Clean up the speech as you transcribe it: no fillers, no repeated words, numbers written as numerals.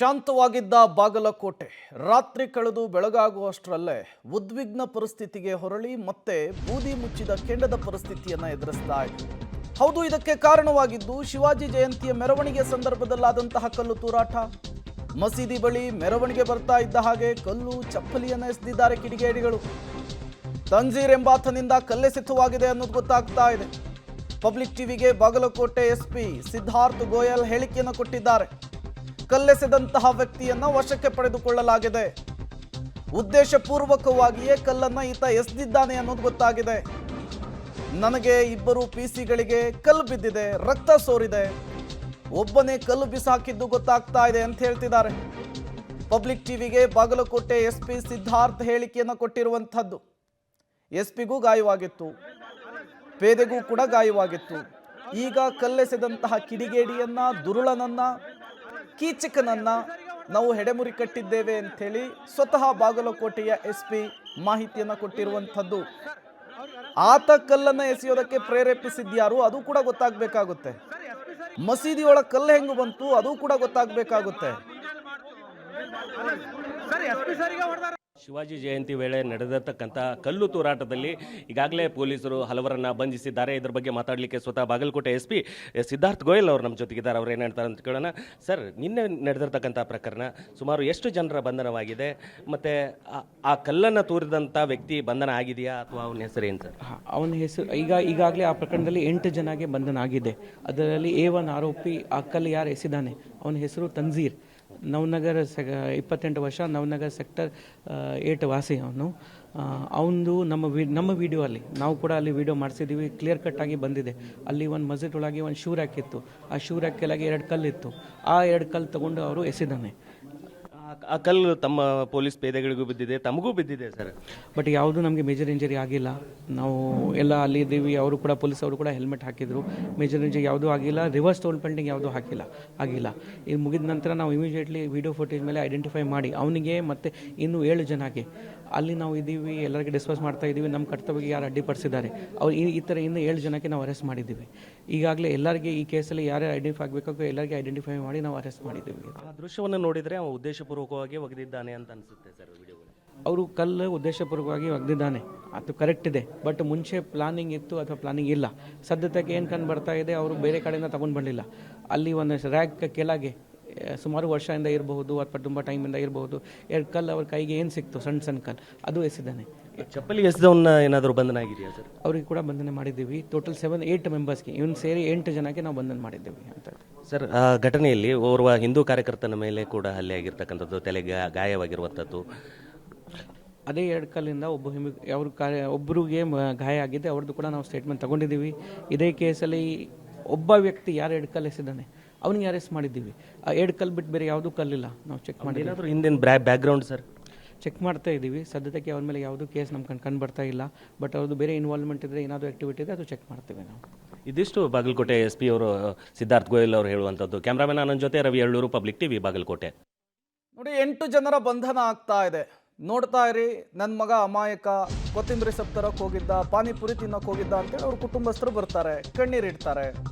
ಶಾಂತವಾಗಿದ್ದ ಬಾಗಲಕೋಟೆ ರಾತ್ರಿ ಕಳೆದು ಬೆಳಗಾಗುವಷ್ಟರಲ್ಲೇ ಉದ್ವಿಗ್ನ ಪರಿಸ್ಥಿತಿಗೆ ಹೊರಳಿ ಮತ್ತೆ ಬೂದಿ ಮುಚ್ಚಿದ ಕೆಂಡದ ಪರಿಸ್ಥಿತಿಯನ್ನು ಎದುರಿಸ್ತಾ ಇದೆ. ಹೌದು, ಇದಕ್ಕೆ ಕಾರಣವಾಗಿದ್ದು ಶಿವಾಜಿ ಜಯಂತಿಯ ಮೆರವಣಿಗೆ ಸಂದರ್ಭದಲ್ಲಾದಂತಹ ಕಲ್ಲು ತೂರಾಟ. ಮಸೀದಿ ಬಳಿ ಮೆರವಣಿಗೆ ಬರ್ತಾ ಇದ್ದ ಹಾಗೆ ಕಲ್ಲು ಚಪ್ಪಲಿಯನ್ನು ಎಸೆದಿದ್ದಾರೆ ಕಿಡಿಗೇಡಿಗಳು. ತಂಜೀರ್ ಎಂಬಾತನಿಂದ ಕಲ್ಲೆಸೆತವಾಗಿದೆ ಅನ್ನೋದು ಗೊತ್ತಾಗ್ತಾ ಇದೆ. ಪಬ್ಲಿಕ್ ಟಿವಿಗೆ ಬಾಗಲಕೋಟೆ ಎಸ್ಪಿ ಸಿದ್ಧಾರ್ಥ್ ಗೋಯಲ್ ಹೇಳಿಕೆಯನ್ನು ಕೊಟ್ಟಿದ್ದಾರೆ. ಕಲ್ಲೆಸೆದಂತಹ ವ್ಯಕ್ತಿಯನ್ನ ವಶಕ್ಕೆ ಪಡೆದುಕೊಳ್ಳಲಾಗಿದೆ. ಉದ್ದೇಶಪೂರ್ವಕವಾಗಿಯೇ ಕಲ್ಲನ್ನ ಈತ ಎಸೆದಿದ್ದಾನೆ ಅನ್ನೋದು ಗೊತ್ತಾಗಿದೆ. ನನಗೆ ಇಬ್ಬರು ಪಿಸಿಗಳಿಗೆ ಕಲ್ಲು ಬಿದ್ದಿದೆ, ರಕ್ತ ಸೋರಿದೆ, ಒಬ್ಬನೇ ಕಲ್ಲು ಬಿಸಾಕಿದ್ದು ಗೊತ್ತಾಗ್ತಾ ಇದೆ ಅಂತ ಹೇಳ್ತಿದ್ದಾರೆ. ಪಬ್ಲಿಕ್ ಟಿವಿಗೆ ಬಾಗಲಕೋಟೆ ಎಸ್ಪಿ ಸಿದ್ಧಾರ್ಥ್ ಹೇಳಿಕೆಯನ್ನು ಕೊಟ್ಟಿರುವಂಥದ್ದು. ಎಸ್ಪಿಗೂ ಗಾಯವಾಗಿತ್ತು, ಪೇದೆಗೂ ಕೂಡ ಗಾಯವಾಗಿತ್ತು. ಈಗ ಕಲ್ಲೆಸೆದಂತಹ ಕಿಡಿಗೇಡಿಯನ್ನ, ದುರುಳನನ್ನ, ಕೀಚಕನನ್ನ ನಾವು ಹೆಡೆಮುರಿ ಕಟ್ಟಿದ್ದೇವೆ ಅಂಥೇಳಿ ಸ್ವತಃ ಬಾಗಲಕೋಟೆಯ ಎಸ್ಪಿ ಮಾಹಿತಿಯನ್ನು ಕೊಟ್ಟಿರುವಂಥದ್ದು. ಆತ ಕಲ್ಲನ್ನು ಎಸೆಯೋದಕ್ಕೆ ಪ್ರೇರೇಪಿಸಿದ್ಯಾರು ಅದು ಕೂಡ ಗೊತ್ತಾಗಬೇಕಾಗುತ್ತೆ. ಮಸೀದಿಯೊಳಗೆ ಕಲ್ಲು ಹೆಂಗೆ ಬಂತು ಅದು ಕೂಡ ಗೊತ್ತಾಗಬೇಕಾಗುತ್ತೆ. ಶಿವಾಜಿ ಜಯಂತಿ ವೇಳೆ ನಡೆದಿರ್ತಕ್ಕಂಥ ಕಲ್ಲು ತೂರಾಟದಲ್ಲಿ ಈಗಾಗಲೇ ಪೊಲೀಸರು ಹಲವರನ್ನ ಬಂಧಿಸಿದ್ದಾರೆ. ಇದ್ರ ಬಗ್ಗೆ ಮಾತಾಡಲಿಕ್ಕೆ ಸ್ವತಃ ಬಾಗಲಕೋಟೆ ಎಸ್ಪಿ ಸಿದ್ಧಾರ್ಥ್ ಗೋಯಲ್ ಅವರು ನಮ್ಮ ಜೊತೆಗಿದ್ದಾರೆ. ಅವ್ರು ಏನು ಹೇಳ್ತಾರೆ ಅಂತ ಕೇಳೋಣ. ಸರ್, ನಿನ್ನೆ ನಡೆದಿರ್ತಕ್ಕಂಥ ಪ್ರಕರಣ ಸುಮಾರು ಎಷ್ಟು ಜನರ ಬಂಧನವಾಗಿದೆ, ಮತ್ತು ಆ ಕಲ್ಲನ್ನು ತೂರಿದಂಥ ವ್ಯಕ್ತಿ ಬಂಧನ ಆಗಿದೆಯಾ ಅಥವಾ ಅವನ ಹೆಸರು ಏನು ಸರ್? ಅವನ ಹೆಸರು ಈಗಾಗಲೇ ಆ ಪ್ರಕರಣದಲ್ಲಿ 8 ಜನಗೆ ಬಂಧನ ಆಗಿದೆ. ಅದರಲ್ಲಿ A1 ಆರೋಪಿ ಆ ಕಲ್ಲು ಯಾರು ಎಸೆದಿದ್ದಾನೆ ಅವನ ಹೆಸರು ತಂಜೀರ್, ನವನಗರ 28 ವರ್ಷ, ನವನಗರ ಸೆಕ್ಟರ್ 8 ವಾಸಿ. ಅವನು ನಮ್ಮ ವಿಡಿಯೋ ಅಲ್ಲಿ ನಾವು ಕೂಡ ಅಲ್ಲಿ ವಿಡಿಯೋ ಮಾಡಿಸಿದ್ದೀವಿ, ಕ್ಲಿಯರ್ ಕಟ್ ಆಗಿ ಬಂದಿದೆ. ಅಲ್ಲಿ ಒಂದು ಮಸ್ಜಿದ್ ಒಳಗೆ ಒಂದು ಶೂ ರ್ಯಾಕ್ ಇತ್ತು, ಆ ಶೂ ರ್ಯಾಕ್ ಕೆಳಗೆ 2 ಕಲ್ಲಿತ್ತು, ಆ 2 ಕಲ್ಲು ತಗೊಂಡು ಅವರು ಎಸೆದಾನೆ. ಆ ಕಲ್ಲು ತಮ್ಮ ಪೊಲೀಸ್ ಪೇದೆಗಳಿಗೂ ಬಿದ್ದಿದೆ, ತಮಗೂ ಬಿದ್ದಿದೆ ಸರ್. ಬಟ್ ಯಾವುದು ನಮಗೆ ಮೇಜರ್ ಇಂಜರಿ ಆಗಿಲ್ಲ. ನಾವು ಎಲ್ಲ ಅಲ್ಲಿ ಇದ್ದೀವಿ, ಅವರು ಕೂಡ ಪೊಲೀಸ್ ಅವರು ಕೂಡ ಹೆಲ್ಮೆಟ್ ಹಾಕಿದ್ರು. ಮೇಜರ್ ಇಂಜರಿ ಯಾವುದೂ ಆಗಿಲ್ಲ. ರಿವರ್ಸ್ ಟೋಲ್ ಪೆಂಡಿಂಗ್ ಯಾವುದೂ ಆಗಿಲ್ಲ. ಇದು ಮುಗಿದ ನಂತರ ನಾವು ಇಮಿಡಿಯೇಟ್ಲಿ ವಿಡಿಯೋ ಫುಟೇಜ್ ಮೇಲೆ ಐಡೆಂಟಿಫೈ ಮಾಡಿ ಅವನಿಗೆ ಮತ್ತು ಇನ್ನೂ 7 ಜನಕ್ಕೆ ಅಲ್ಲಿ ನಾವು ಇದ್ದೀವಿ, ಎಲ್ಲರಿಗೆ ಡಿಸ್ಕಸ್ ಮಾಡ್ತಾ ಇದ್ದೀವಿ. ನಮ್ಮ ಕರ್ತವ್ಯಕ್ಕೆ ಯಾರು ಅಡ್ಡಿಪಡಿಸಿದ್ದಾರೆ ಅವ್ರು ಈ ಥರ ಇನ್ನೂ 7 ಜನಕ್ಕೆ ನಾವು ಅರೆಸ್ಟ್ ಮಾಡಿದ್ದೀವಿ. ಈಗಾಗಲೇ ಎಲ್ಲರಿಗೆ ಈ ಕೇಸಲ್ಲಿ ಯಾರೇ ಐಡೆಂಟಿಫೈ ಆಗಬೇಕು ಎಲ್ಲರಿಗೆ ಐಡೆಂಟಿಫೈ ಮಾಡಿ ನಾವು ಅರೆಸ್ಟ್ ಮಾಡಿದ್ದೀವಿ. ಆ ದೃಶ್ಯವನ್ನು ನೋಡಿದರೆ ಅವನು ಉದ್ದೇಶಪೂರ್ವಕವಾಗಿ ಒಗೆದಿದ್ದಾನೆ ಅಂತ ಅನಿಸುತ್ತೆ ಸರ್ ವಿಡಿಯೋಗಳು. ಅವರು ಕಲ್ಲು ಉದ್ದೇಶಪೂರ್ವಕವಾಗಿ ಒಗೆದಿದ್ದಾನೆ, ಅದು ಕರೆಕ್ಟ್ ಇದೆ. ಬಟ್ ಮುಂಚೆ ಪ್ಲಾನಿಂಗ್ ಇತ್ತು ಅಥವಾ ಪ್ಲಾನಿಂಗ್ ಇಲ್ಲ. ಸದ್ಯಕ್ಕೆ ಏನು ಕಂಡು ಬರ್ತಾ ಇದೆ, ಅವರು ಬೇರೆ ಕಡೆಯಿಂದ ತಗೊಂಡು ಬಂದಿಲ್ಲ. ಅಲ್ಲಿ ಒಂದು ರ್ಯಾಕ್ ಕೆಳಗೆ ಸುಮಾರು ವರ್ಷದಿಂದ ಇರಬಹುದು ಅಥವಾ ತುಂಬ ಟೈಮಿಂದ ಇರಬಹುದು 2 ಕಲ್ಲು ಅವ್ರ ಕೈಗೆ ಏನು ಸಿಕ್ತು, ಸಣ್ಣ ಕಲ್ಲು, ಅದು ಎಸೆದಾನೆ. ಚಪ್ಪಲಿ ಎಸೆದವನ್ನ ಏನಾದರೂ ಬಂಧನ ಆಗಿದೆಯಾ ಸರ್? ಅವ್ರಿಗೆ ಕೂಡ ಬಂಧನ ಮಾಡಿದ್ದೀವಿ. ಟೋಟಲ್ 8 ಮೆಂಬರ್ಸ್ಗೆ ಇವನು ಸೇರಿ 8 ಜನಕ್ಕೆ ನಾವು ಬಂಧನ ಮಾಡಿದ್ದೀವಿ ಅಂತ. ಸರ್, ಆ ಘಟನೆಯಲ್ಲಿ ಓರ್ವ ಹಿಂದೂ ಕಾರ್ಯಕರ್ತನ ಮೇಲೆ ಕೂಡ ಹಲ್ಲೆ ಆಗಿರ್ತಕ್ಕಂಥದ್ದು, ತಲೆಗೆ ಗಾಯವಾಗಿರುವಂಥದ್ದು. ಅದೇ 2 ಕಲ್ಲಿಂದ ಒಬ್ಬರಿಗೆ ಗಾಯ ಆಗಿದೆ, ಅವ್ರದ್ದು ಕೂಡ ನಾವು ಸ್ಟೇಟ್ಮೆಂಟ್ ತಗೊಂಡಿದ್ದೀವಿ. ಇದೇ ಕೇಸಲ್ಲಿ ಒಬ್ಬ ವ್ಯಕ್ತಿ ಯಾರು 2 ಕಲ್ಲು ಎಸೆದಾನೆ ಅವನಿಗೆ ಅರೆಸ್ಟ್ ಮಾಡಿದ್ದೀವಿ. ಆ 2 ಕಲ್ಲು ಬಿಟ್ಟು ಬೇರೆ ಯಾವುದೂ ಕಲ್ಲಿಲ್ಲ. ನಾವು ಚೆಕ್ ಮಾಡಿ ಏನಾದರೂ ಹಿಂದಿನ ಬ್ಯಾಕ್ಗ್ರೌಂಡ್ ಸರ್ ಚೆಕ್ ಮಾಡ್ತಾ ಇದ್ದೀವಿ. ಸದ್ಯಕ್ಕೆ ಅವ್ರ ಮೇಲೆ ಯಾವುದೂ ಕೇಸ್ ನಮ್ಗೆ ಕಂಡು ಬರ್ತಾ ಇಲ್ಲ. ಬಟ್ ಅವ್ರದ್ದು ಬೇರೆ ಇನ್ವಾಲ್ವ್ಮೆಂಟ್ ಇದ್ದರೆ ಏನಾದರೂ ಆ್ಯಕ್ಟಿವಿಟಿ ಇದೆ ಅದು ಚೆಕ್ ಮಾಡ್ತೀವಿ ನಾವು. ಇದಿಷ್ಟು ಬಾಗಲಕೋಟೆ ಎಸ್ಪಿ ಅವರು ಸಿದ್ಧಾರ್ಥ್ ಗೋಯಲ್ ಅವರು ಹೇಳುವಂಥದ್ದು. ಕ್ಯಾಮ್ರಾಮನ್ ನನ್ನ ಜೊತೆ ರವಿ ಎಳ್ಳೂರು, ಪಬ್ಲಿಕ್ ಟಿವಿ, ಬಾಗಲಕೋಟೆ. ನೋಡಿ, 8 ಜನರ ಬಂಧನ ಆಗ್ತಾ ಇದೆ. ನೋಡ್ತಾ ಇರಿ. ನನ್ನ ಮಗ ಅಮಾಯಕ ಕೊತ್ತಿಂಬರಿ ಸೊಪ್ಪು ತರಕ್ಕೆ ಹೋಗಿದ್ದ, ಪಾನಿಪುರಿ ತಿನ್ನೋಕೆ ಹೋಗಿದ್ದ ಅಂತೇಳಿ ಅವ್ರ ಕುಟುಂಬಸ್ಥರು ಬರ್ತಾರೆ, ಕಣ್ಣೀರಿಡ್ತಾರೆ.